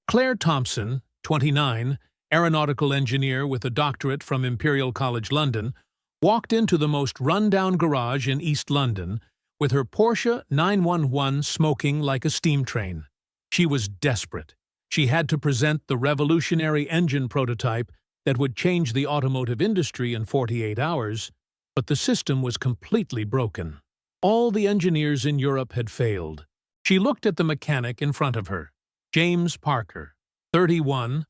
Claire Thompson, 29, aeronautical engineer with a doctorate from Imperial College London, walked into the most run-down garage in East London with her Porsche 911 smoking like a steam train. She was desperate. She had to present the revolutionary engine prototype that would change the automotive industry in 48 hours, but the system was completely broken. All the engineers in Europe had failed. She looked at the mechanic in front of her. James Parker, 31,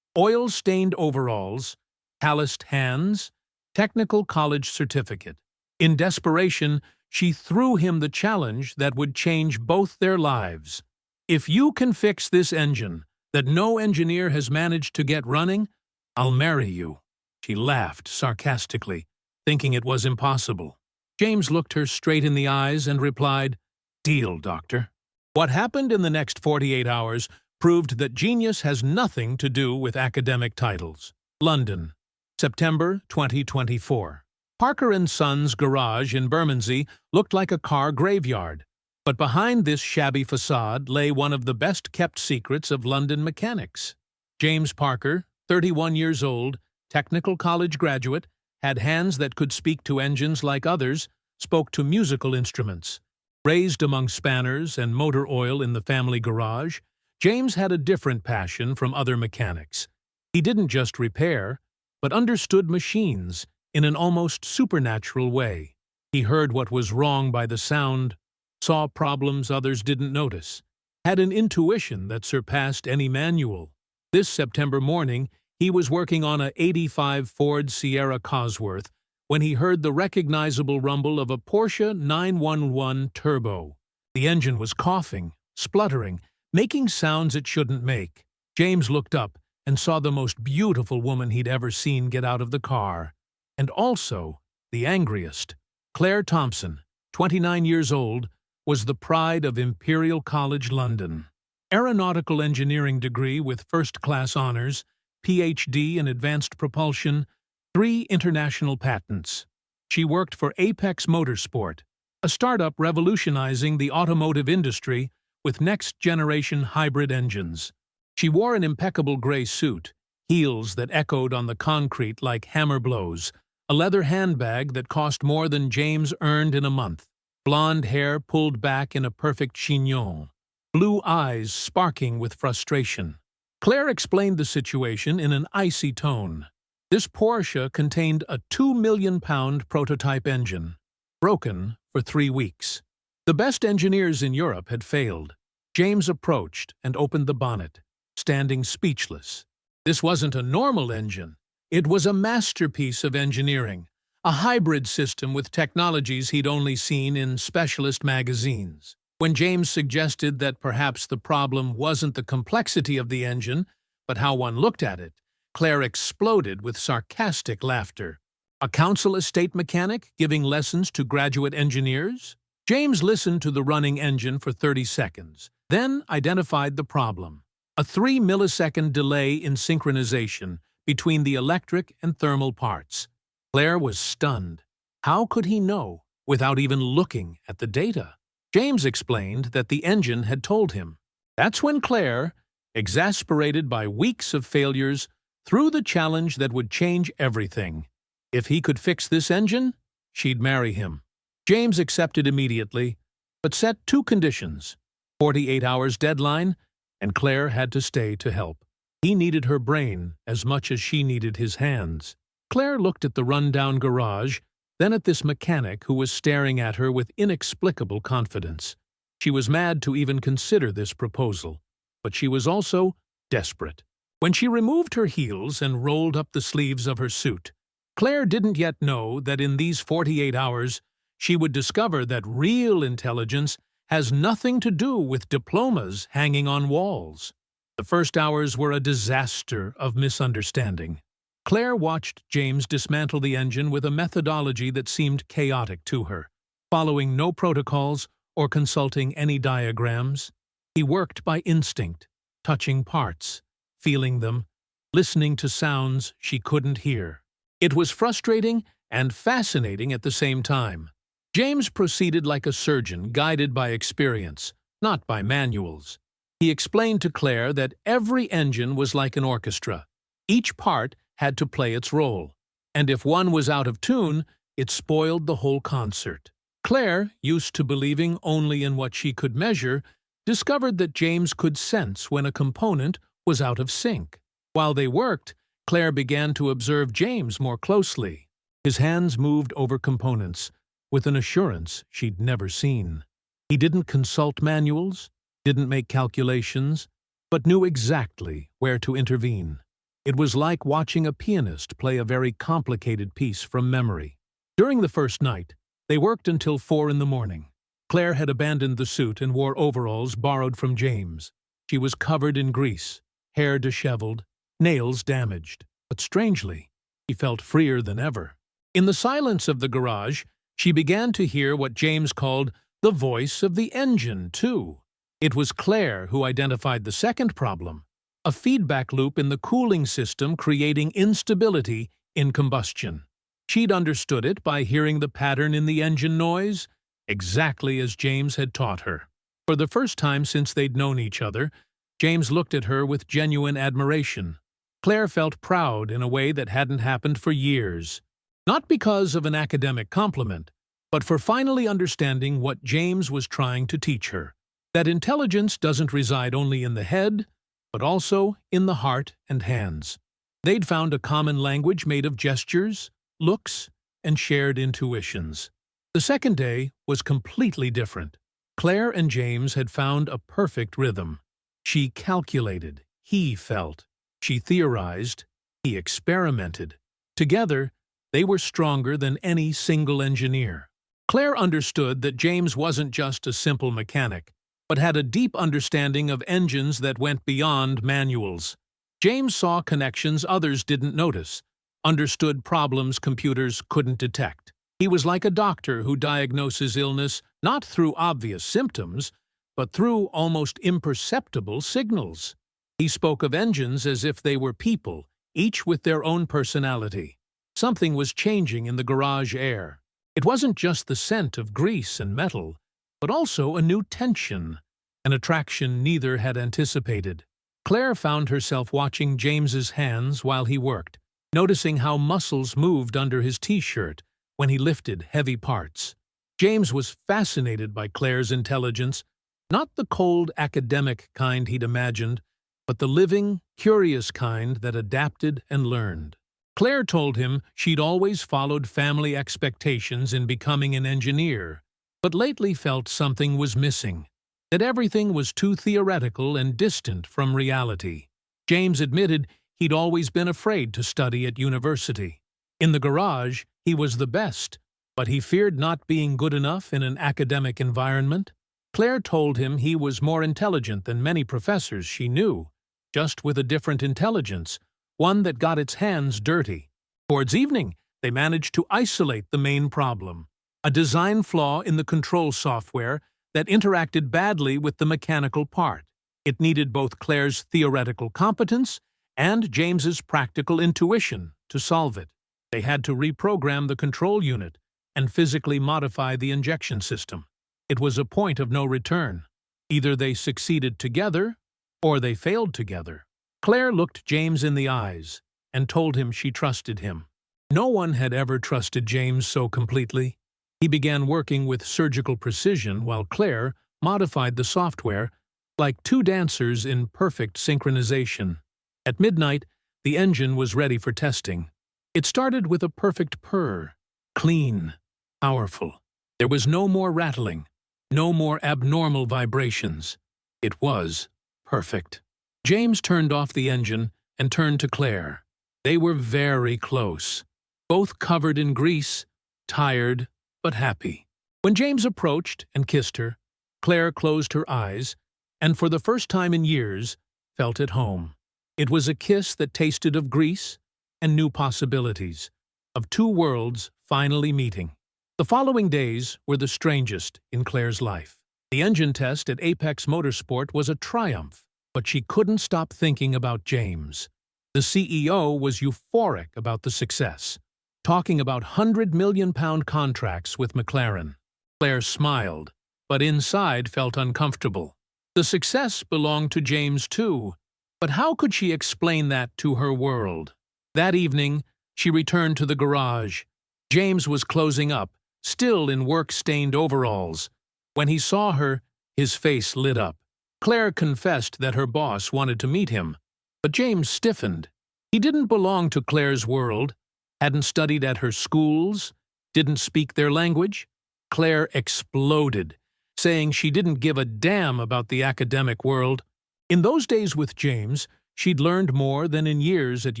oil-stained overalls, calloused hands, technical college certificate. In desperation, she threw him the challenge that would change both their lives. "If you can fix this engine that no engineer has managed to get running, I'll marry you." She laughed sarcastically, thinking it was impossible. James looked her straight in the eyes and replied, "Deal, doctor." What happened in the next 48 hours proved that genius has nothing to do with academic titles. London, September 2024. Parker & Sons' garage in Bermondsey looked like a car graveyard, but behind this shabby facade lay one of the best-kept secrets of London mechanics. James Parker, 31 years old, technical college graduate, had hands that could speak to engines like others, spoke to musical instruments. Raised among spanners and motor oil in the family garage, James had a different passion from other mechanics. He didn't just repair, but understood machines in an almost supernatural way. He heard what was wrong by the sound, saw problems others didn't notice, had an intuition that surpassed any manual. This September morning, he was working on a '85 Ford Sierra Cosworth when he heard the recognizable rumble of a Porsche 911 Turbo. The engine was coughing, spluttering, making sounds it shouldn't make. James looked up and saw the most beautiful woman he'd ever seen get out of the car. And also, the angriest. Claire Thompson, 29 years old, was the pride of Imperial College London. Aeronautical engineering degree with first-class honors, PhD in advanced propulsion, 3 international patents. She worked for Apex Motorsport, a startup revolutionizing the automotive industry with next-generation hybrid engines. She wore an impeccable gray suit, heels that echoed on the concrete like hammer blows, a leather handbag that cost more than James earned in a month, blonde hair pulled back in a perfect chignon, blue eyes sparking with frustration. Claire explained the situation in an icy tone. This Porsche contained a £2 million prototype engine, broken for 3 weeks. The best engineers in Europe had failed. James approached and opened the bonnet, standing speechless. This wasn't a normal engine. It was a masterpiece of engineering, a hybrid system with technologies he'd only seen in specialist magazines. When James suggested that perhaps the problem wasn't the complexity of the engine, but how one looked at it, Claire exploded with sarcastic laughter. A council estate mechanic giving lessons to graduate engineers? James listened to the running engine for 30 seconds, then identified the problem. A 3-millisecond delay in synchronization between the electric and thermal parts. Claire was stunned. How could he know without even looking at the data? James explained that the engine had told him. That's when Claire, exasperated by weeks of failures, threw the challenge that would change everything. If he could fix this engine, she'd marry him. James accepted immediately, but set 2 conditions: 48 hours deadline, and Claire had to stay to help. He needed her brain as much as she needed his hands. Claire looked at the run-down garage, then at this mechanic who was staring at her with inexplicable confidence. She was mad to even consider this proposal, but she was also desperate. When she removed her heels and rolled up the sleeves of her suit, Claire didn't yet know that in these 48 hours she would discover that real intelligence has nothing to do with diplomas hanging on walls. The first hours were a disaster of misunderstanding. Claire watched James dismantle the engine with a methodology that seemed chaotic to her, following no protocols or consulting any diagrams. He worked by instinct, touching parts, feeling them, listening to sounds she couldn't hear. It was frustrating and fascinating at the same time. James proceeded like a surgeon guided by experience, not by manuals. He explained to Claire that every engine was like an orchestra. Each part had to play its role, and if one was out of tune, it spoiled the whole concert. Claire, used to believing only in what she could measure, discovered that James could sense when a component was out of sync. While they worked, Claire began to observe James more closely. His hands moved over components with an assurance she'd never seen. He didn't consult manuals, didn't make calculations, but knew exactly where to intervene. It was like watching a pianist play a very complicated piece from memory. During the first night, they worked until 4 in the morning. Claire had abandoned the suit and wore overalls borrowed from James. She was covered in grease, hair disheveled, nails damaged, but strangely, she felt freer than ever. In the silence of the garage, she began to hear what James called the voice of the engine, too. It was Claire who identified the second problem, a feedback loop in the cooling system creating instability in combustion. She'd understood it by hearing the pattern in the engine noise, exactly as James had taught her. For the first time since they'd known each other, James looked at her with genuine admiration. Claire felt proud in a way that hadn't happened for years. Not because of an academic compliment, but for finally understanding what James was trying to teach her. That intelligence doesn't reside only in the head, but also in the heart and hands. They'd found a common language made of gestures, looks, and shared intuitions. The second day was completely different. Claire and James had found a perfect rhythm. She calculated, he felt. She theorized, he experimented. Together, they were stronger than any single engineer. Claire understood that James wasn't just a simple mechanic, but had a deep understanding of engines that went beyond manuals. James saw connections others didn't notice, understood problems computers couldn't detect. He was like a doctor who diagnoses illness not through obvious symptoms, but through almost imperceptible signals. He spoke of engines as if they were people, each with their own personality. Something was changing in the garage air. It wasn't just the scent of grease and metal, but also a new tension, an attraction neither had anticipated. Claire found herself watching James's hands while he worked, noticing how muscles moved under his t-shirt when he lifted heavy parts. James was fascinated by Claire's intelligence, not the cold academic kind he'd imagined, but the living, curious kind that adapted and learned. Claire told him she'd always followed family expectations in becoming an engineer, but lately felt something was missing, that everything was too theoretical and distant from reality. James admitted he'd always been afraid to study at university. In the garage, he was the best, but he feared not being good enough in an academic environment. Claire told him he was more intelligent than many professors she knew, just with a different intelligence, one that got its hands dirty. Towards evening, they managed to isolate the main problem, a design flaw in the control software that interacted badly with the mechanical part. It needed both Claire's theoretical competence and James's practical intuition to solve it. They had to reprogram the control unit and physically modify the injection system. It was a point of no return. Either they succeeded together, or they failed together. Claire looked James in the eyes and told him she trusted him. No one had ever trusted James so completely. He began working with surgical precision while Claire modified the software like two dancers in perfect synchronization. At midnight, the engine was ready for testing. It started with a perfect purr, clean, powerful. There was no more rattling, no more abnormal vibrations. It was perfect. James turned off the engine and turned to Claire. They were very close, both covered in grease, tired but happy. When James approached and kissed her, Claire closed her eyes and for the first time in years felt at home. It was a kiss that tasted of grease and new possibilities, of two worlds finally meeting. The following days were the strangest in Claire's life. The engine test at Apex Motorsport was a triumph, but she couldn't stop thinking about James. The CEO was euphoric about the success, talking about £100 million contracts with McLaren. Claire smiled, but inside felt uncomfortable. The success belonged to James too, but how could she explain that to her world? That evening, she returned to the garage. James was closing up, still in work-stained overalls. When he saw her, his face lit up. Claire confessed that her boss wanted to meet him, but James stiffened. He didn't belong to Claire's world, hadn't studied at her schools, didn't speak their language. Claire exploded, saying she didn't give a damn about the academic world. In those days with James, she'd learned more than in years at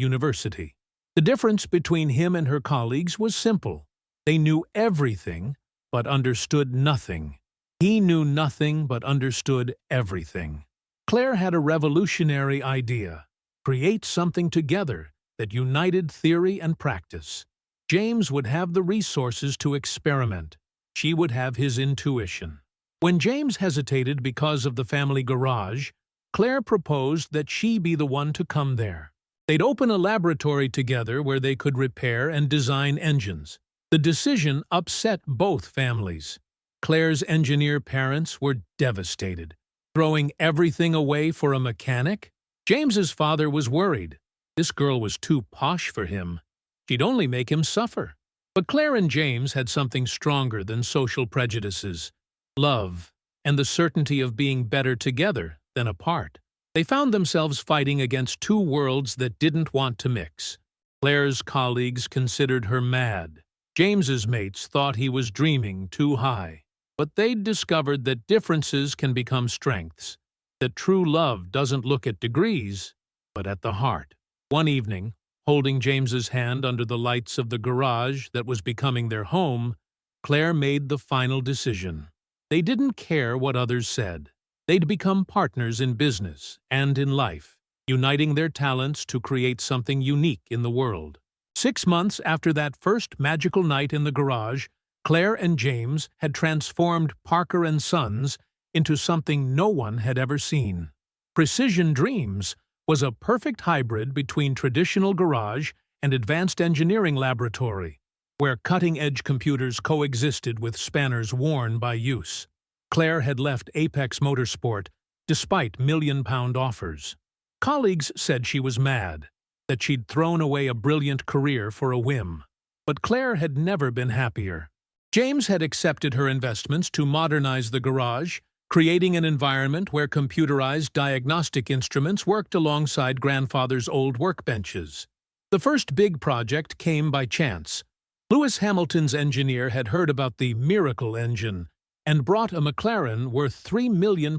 university. The difference between him and her colleagues was simple. They knew everything, but understood nothing. He knew nothing, but understood everything. Claire had a revolutionary idea: create something together that united theory and practice. James would have the resources to experiment. She would have his intuition. When James hesitated because of the family garage, Claire proposed that she be the one to come there. They'd open a laboratory together where they could repair and design engines. The decision upset both families. Claire's engineer parents were devastated. Throwing everything away for a mechanic? James's father was worried. This girl was too posh for him. She'd only make him suffer. But Claire and James had something stronger than social prejudices: love, and the certainty of being better together than apart. They found themselves fighting against two worlds that didn't want to mix. Claire's colleagues considered her mad. James's mates thought he was dreaming too high. But they'd discovered that differences can become strengths, that true love doesn't look at degrees, but at the heart. One evening, holding James's hand under the lights of the garage that was becoming their home, Claire made the final decision. They didn't care what others said. They'd become partners in business and in life, uniting their talents to create something unique in the world. 6 months after that first magical night in the garage, Claire and James had transformed Parker & Sons into something no one had ever seen. Precision Dreams was a perfect hybrid between traditional garage and advanced engineering laboratory, where cutting-edge computers coexisted with spanners worn by use. Claire had left Apex Motorsport despite million-pound offers. Colleagues said she was mad, that she'd thrown away a brilliant career for a whim. But Claire had never been happier. James had accepted her investments to modernize the garage, creating an environment where computerized diagnostic instruments worked alongside grandfather's old workbenches. The first big project came by chance. Lewis Hamilton's engineer had heard about the miracle engine and brought a McLaren worth £3 million.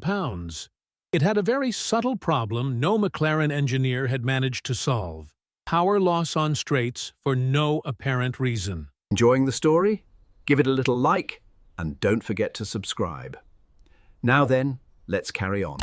It had a very subtle problem no McLaren engineer had managed to solve: power loss on straights for no apparent reason. Enjoying the story? Give it a little like, and don't forget to subscribe. Now then, let's carry on.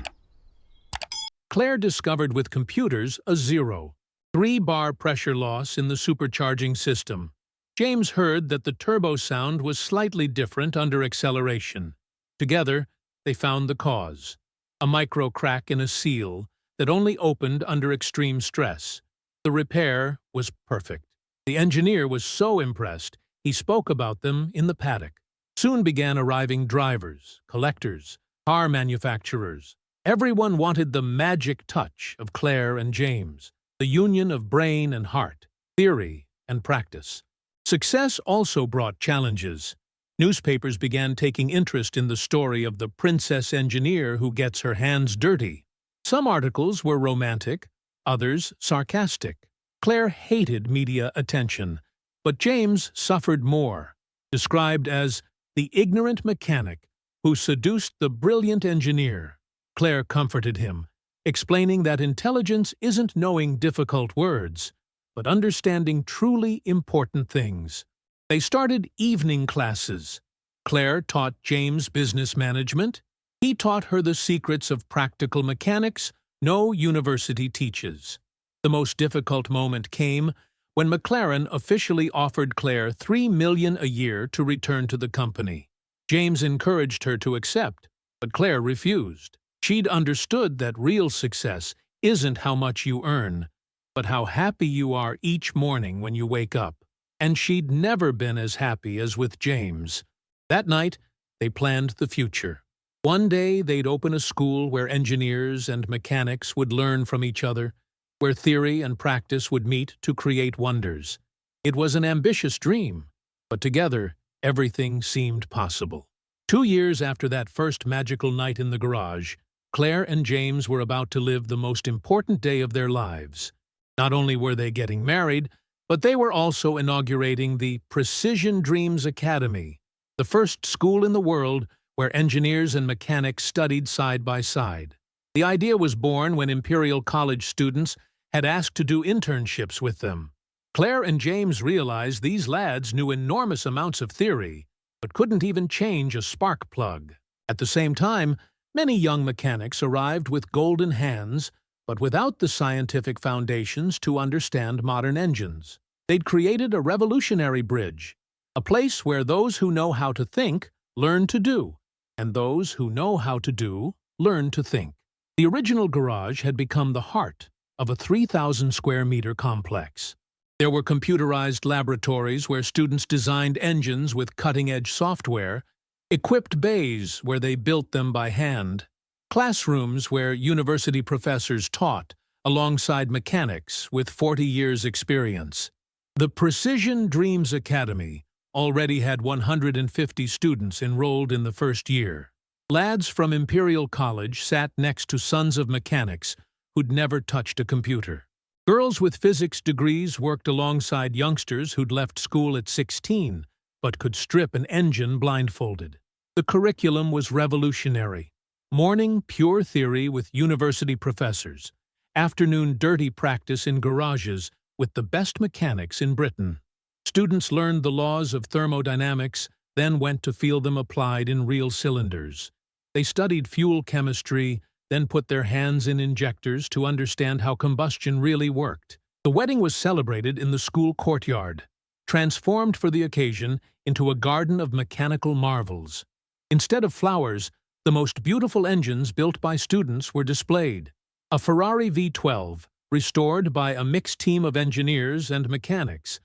Claire discovered with computers a 3-bar pressure loss in the supercharging system. James heard that the turbo sound was slightly different under acceleration. Together, they found the cause: a micro crack in a seal that only opened under extreme stress. The repair was perfect. The engineer was so impressed, he spoke about them in the paddock. Soon began arriving drivers, collectors, car manufacturers. Everyone wanted the magic touch of Claire and James, the union of brain and heart, theory and practice. Success also brought challenges. Newspapers began taking interest in the story of the princess engineer who gets her hands dirty. Some articles were romantic, others sarcastic. Claire hated media attention, but James suffered more, described as the ignorant mechanic who seduced the brilliant engineer. Claire comforted him, explaining that intelligence isn't knowing difficult words, but understanding truly important things. They started evening classes. Claire taught James business management. He taught her the secrets of practical mechanics no university teaches. The most difficult moment came when McLaren officially offered Claire $3 million a year to return to the company. James encouraged her to accept, but Claire refused. She'd understood that real success isn't how much you earn, but how happy you are each morning when you wake up. And she'd never been as happy as with James. That night, they planned the future. One day they'd open a school where engineers and mechanics would learn from each other, where theory and practice would meet to create wonders. It was an ambitious dream, but together everything seemed possible. 2 years after that first magical night in the garage, Claire and James were about to live the most important day of their lives. Not only were they getting married, but they were also inaugurating the Precision Dreams Academy, the first school in the world where engineers and mechanics studied side by side. The idea was born when Imperial College students had asked to do internships with them. Claire and James realized these lads knew enormous amounts of theory, but couldn't even change a spark plug. At the same time, many young mechanics arrived with golden hands, but without the scientific foundations to understand modern engines. They'd created a revolutionary bridge, a place where those who know how to think learn to do, and those who know how to do learn to think. The original garage had become the heart of a 3,000 square meter complex. There were computerized laboratories where students designed engines with cutting-edge software, equipped bays where they built them by hand, classrooms where university professors taught alongside mechanics with 40 years' experience. The Precision Dreams Academy already had 150 students enrolled in the first year. Lads from Imperial College sat next to sons of mechanics who'd never touched a computer. Girls with physics degrees worked alongside youngsters who'd left school at 16 but could strip an engine blindfolded. The curriculum was revolutionary. Morning, pure theory with university professors. Afternoon, dirty practice in garages with the best mechanics in Britain. Students learned the laws of thermodynamics, then went to feel them applied in real cylinders. They studied fuel chemistry, then put their hands in injectors to understand how combustion really worked. The wedding was celebrated in the school courtyard, transformed for the occasion into a garden of mechanical marvels. Instead of flowers, the most beautiful engines built by students were displayed. A Ferrari V12, restored by a mixed team of engineers and mechanics.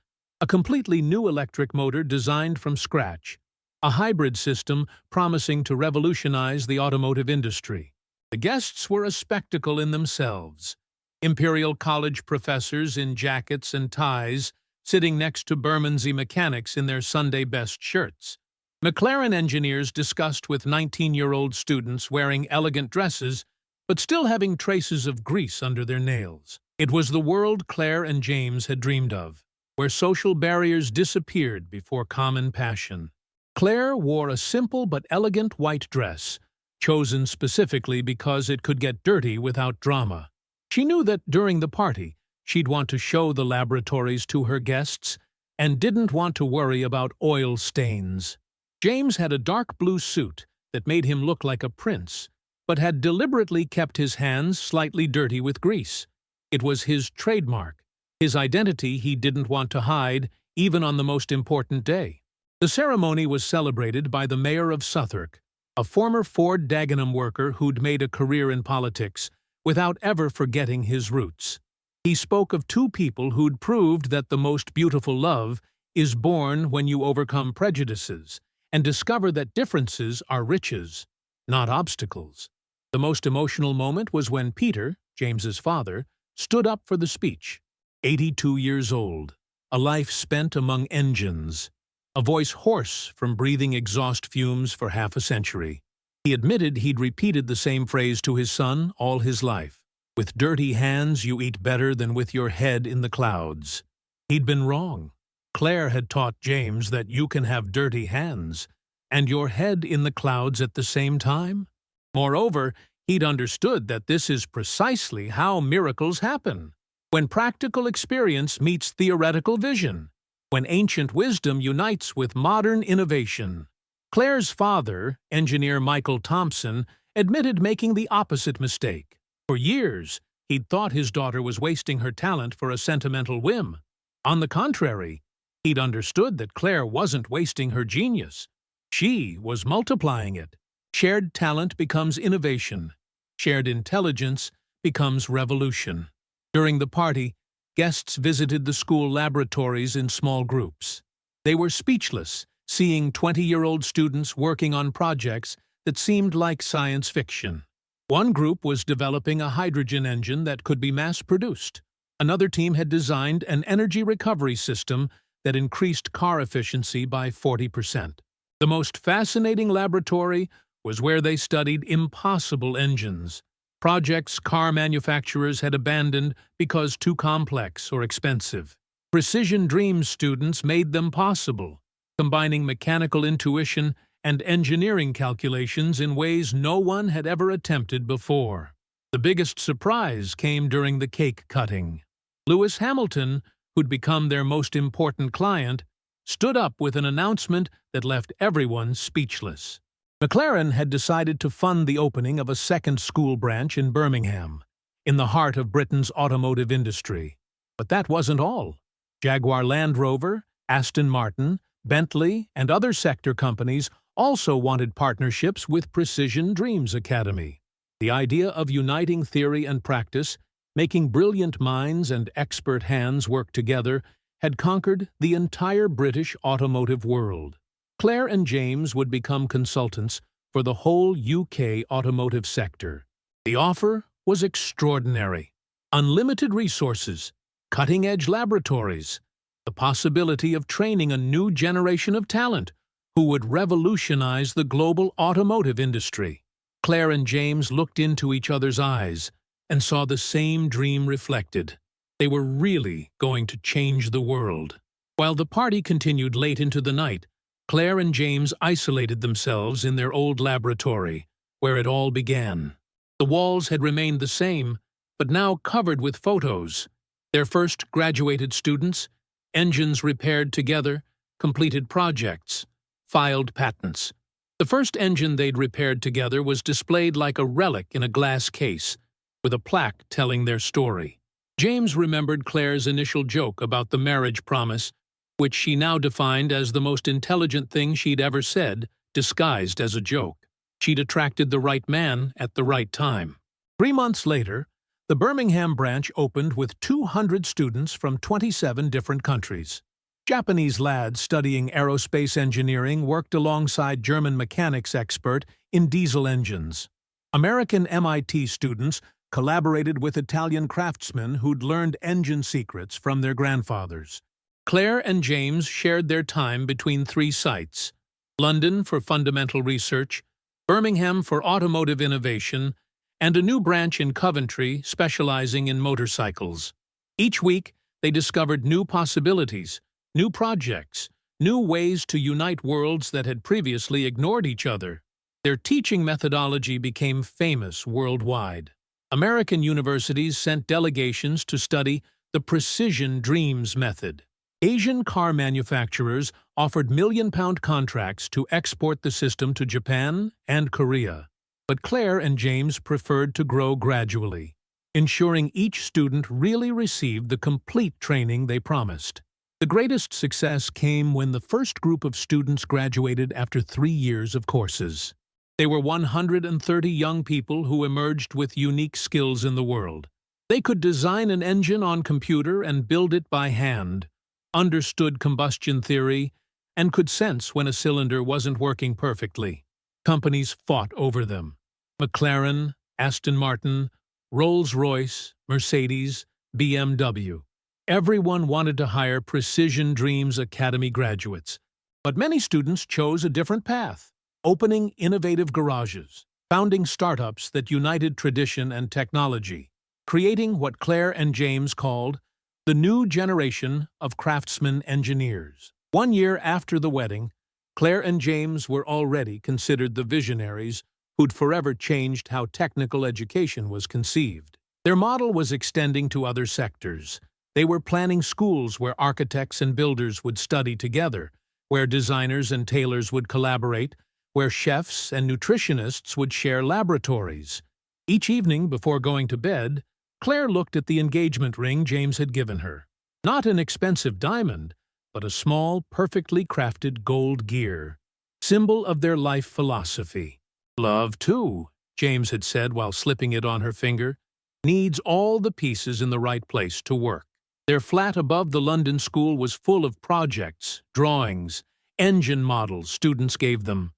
A completely new electric motor designed from scratch. A hybrid system promising to revolutionize the automotive industry. The guests were a spectacle in themselves. Imperial College professors in jackets and ties, sitting next to Bermondsey mechanics in their Sunday best shirts. McLaren engineers discussed with 19-year-old students wearing elegant dresses, but still having traces of grease under their nails. It was the world Claire and James had dreamed of, where social barriers disappeared before common passion. Claire wore a simple but elegant white dress, chosen specifically because it could get dirty without drama. She knew that during the party, she'd want to show the laboratories to her guests and didn't want to worry about oil stains. James had a dark blue suit that made him look like a prince, but had deliberately kept his hands slightly dirty with grease. It was his trademark, his identity he didn't want to hide, even on the most important day. The ceremony was celebrated by the mayor of Southwark, a former Ford Dagenham worker who'd made a career in politics without ever forgetting his roots. He spoke of two people who'd proved that the most beautiful love is born when you overcome prejudices and discover that differences are riches, not obstacles. The most emotional moment was when Peter, James's father, stood up for the speech. 82 years old, a life spent among engines, a voice hoarse from breathing exhaust fumes for half a century. He admitted he'd repeated the same phrase to his son all his life. With dirty hands you eat better than with your head in the clouds. He'd been wrong. Claire had taught James that you can have dirty hands and your head in the clouds at the same time. Moreover, he'd understood that this is precisely how miracles happen. When practical experience meets theoretical vision. When ancient wisdom unites with modern innovation. Claire's father, engineer Michael Thompson, admitted making the opposite mistake. For years, he'd thought his daughter was wasting her talent for a sentimental whim. On the contrary, he'd understood that Claire wasn't wasting her genius. She was multiplying it. Shared talent becomes innovation. Shared intelligence becomes revolution. During the party, guests visited the school laboratories in small groups. They were speechless, seeing 20-year-old students working on projects that seemed like science fiction. One group was developing a hydrogen engine that could be mass-produced. Another team had designed an energy recovery system that increased car efficiency by 40%. The most fascinating laboratory was where they studied impossible engines, projects car manufacturers had abandoned because too complex or expensive. Precision Dreams students made them possible, combining mechanical intuition and engineering calculations in ways no one had ever attempted before. The biggest surprise came during the cake cutting. Lewis Hamilton, who'd become their most important client, stood up with an announcement that left everyone speechless. McLaren had decided to fund the opening of a second school branch in Birmingham, in the heart of Britain's automotive industry. But that wasn't all. Jaguar Land Rover, Aston Martin, Bentley, and other sector companies also wanted partnerships with Precision Dreams Academy. The idea of uniting theory and practice, making brilliant minds and expert hands work together, had conquered the entire British automotive world. Claire and James would become consultants for the whole UK automotive sector. The offer was extraordinary. Unlimited resources, cutting-edge laboratories, the possibility of training a new generation of talent who would revolutionize the global automotive industry. Claire and James looked into each other's eyes and saw the same dream reflected. They were really going to change the world. While the party continued late into the night, Claire and James isolated themselves in their old laboratory, where it all began. The walls had remained the same, but now covered with photos. Their first graduated students, engines repaired together, completed projects, filed patents. The first engine they'd repaired together was displayed like a relic in a glass case, with a plaque telling their story. James remembered Claire's initial joke about the marriage promise, which she now defined as the most intelligent thing she'd ever said, disguised as a joke. She'd attracted the right man at the right time. 3 months later, the Birmingham branch opened with 200 students from 27 different countries. Japanese lads studying aerospace engineering worked alongside German mechanics expert in diesel engines. American MIT students collaborated with Italian craftsmen who'd learned engine secrets from their grandfathers. Claire and James shared their time between 3 sites: London for fundamental research, Birmingham for automotive innovation, and a new branch in Coventry specializing in motorcycles. Each week, they discovered new possibilities, new projects, new ways to unite worlds that had previously ignored each other. Their teaching methodology became famous worldwide. American universities sent delegations to study the Precision Dreams method. Asian car manufacturers offered million-pound contracts to export the system to Japan and Korea. But Claire and James preferred to grow gradually, ensuring each student really received the complete training they promised. The greatest success came when the first group of students graduated after 3 years of courses. They were 130 young people who emerged with unique skills in the world. They could design an engine on computer and build it by hand, understood combustion theory, and could sense when a cylinder wasn't working perfectly. Companies fought over them. McLaren, Aston Martin, Rolls-Royce, Mercedes, BMW. Everyone wanted to hire Precision Dreams Academy graduates. But many students chose a different path, opening innovative garages, founding startups that united tradition and technology, creating what Claire and James called the new generation of craftsmen engineers. 1 year after the wedding, Claire and James were already considered the visionaries who'd forever changed how technical education was conceived. Their model was extending to other sectors. They were planning schools where architects and builders would study together, where designers and tailors would collaborate, where chefs and nutritionists would share laboratories. Each evening before going to bed, Claire looked at the engagement ring James had given her. Not an expensive diamond, but a small, perfectly crafted gold gear, symbol of their life philosophy. Love, too, James had said while slipping it on her finger, needs all the pieces in the right place to work. Their flat above the London school was full of projects, drawings, engine models students gave them.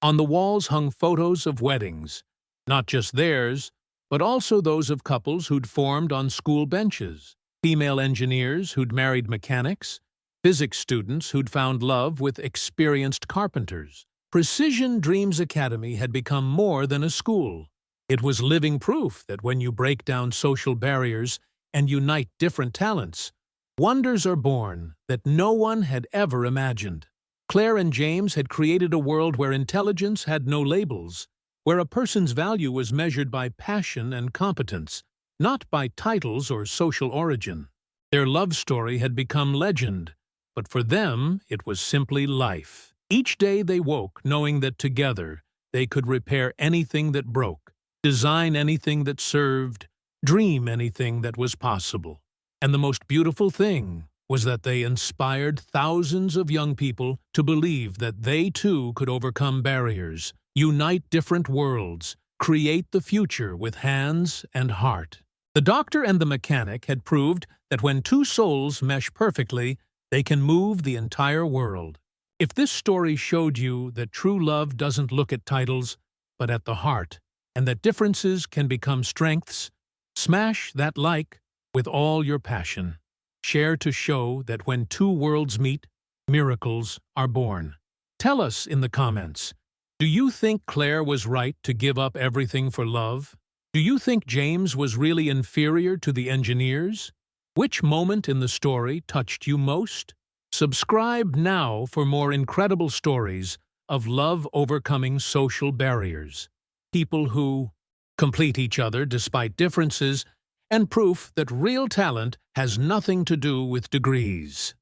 On the walls hung photos of weddings, not just theirs, but also those of couples who'd formed on school benches, female engineers who'd married mechanics, physics students who'd found love with experienced carpenters. Precision Dreams Academy had become more than a school. It was living proof that when you break down social barriers and unite different talents, wonders are born that no one had ever imagined. Claire and James had created a world where intelligence had no labels, where a person's value was measured by passion and competence, not by titles or social origin. Their love story had become legend, but for them it was simply life. Each day they woke knowing that together they could repair anything that broke, design anything that served, dream anything that was possible. And the most beautiful thing was that they inspired thousands of young people to believe that they too could overcome barriers, unite different worlds, create the future with hands and heart. The doctor and the mechanic had proved that when two souls mesh perfectly, they can move the entire world. If this story showed you that true love doesn't look at titles, but at the heart, and that differences can become strengths, smash that like with all your passion. Share to show that when two worlds meet, miracles are born. Tell us in the comments, do you think Claire was right to give up everything for love? Do you think James was really inferior to the engineers? Which moment in the story touched you most? Subscribe now for more incredible stories of love overcoming social barriers. People who complete each other despite differences, and proof that real talent has nothing to do with degrees.